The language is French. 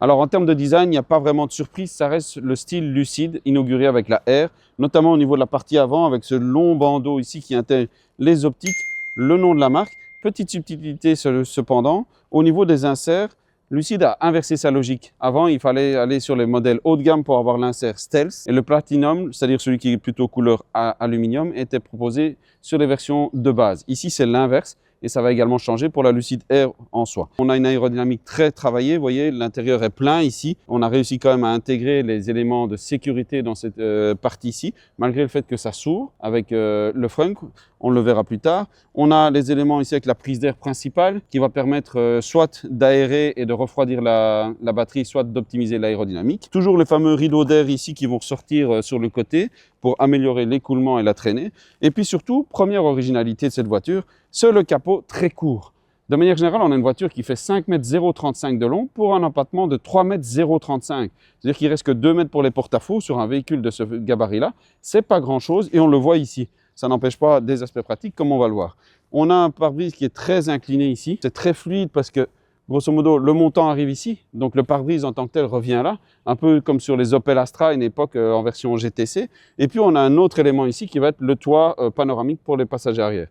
Alors en termes de design, il n'y a pas vraiment de surprise, ça reste le style Lucid inauguré avec la R, notamment au niveau de la partie avant avec ce long bandeau ici qui intègre les optiques, le nom de la marque. Petite subtilité cependant, au niveau des inserts, Lucid a inversé sa logique. Avant, il fallait aller sur les modèles haut de gamme pour avoir l'insert Stealth et le Platinum, c'est-à-dire celui qui est plutôt couleur aluminium, était proposé sur les versions de base. Ici, c'est l'inverse. Et ça va également changer pour la Lucid Air en soi. On a une aérodynamique très travaillée, vous voyez, l'intérieur est plein ici. On a réussi quand même à intégrer les éléments de sécurité dans cette partie ici, malgré le fait que ça s'ouvre avec le frunk, on le verra plus tard. On a les éléments ici avec la prise d'air principale qui va permettre soit d'aérer et de refroidir la batterie, soit d'optimiser l'aérodynamique. Toujours les fameux rideaux d'air ici qui vont ressortir sur le côté pour améliorer l'écoulement et la traînée. Et puis surtout, première originalité de cette voiture, c'est le capot très court. De manière générale, on a une voiture qui fait 5,035 m de long pour un empattement de 3,035 m. C'est-à-dire qu'il ne reste que 2 mètres pour les porte-à-faux sur un véhicule de ce gabarit-là. Ce n'est pas grand-chose et on le voit ici. Ça n'empêche pas des aspects pratiques comme on va le voir. On a un pare-brise qui est très incliné ici. C'est très fluide parce que, grosso modo, le montant arrive ici. Donc le pare-brise en tant que tel revient là. Un peu comme sur les Opel Astra à une époque en version GTC. Et puis on a un autre élément ici qui va être le toit panoramique pour les passagers arrière.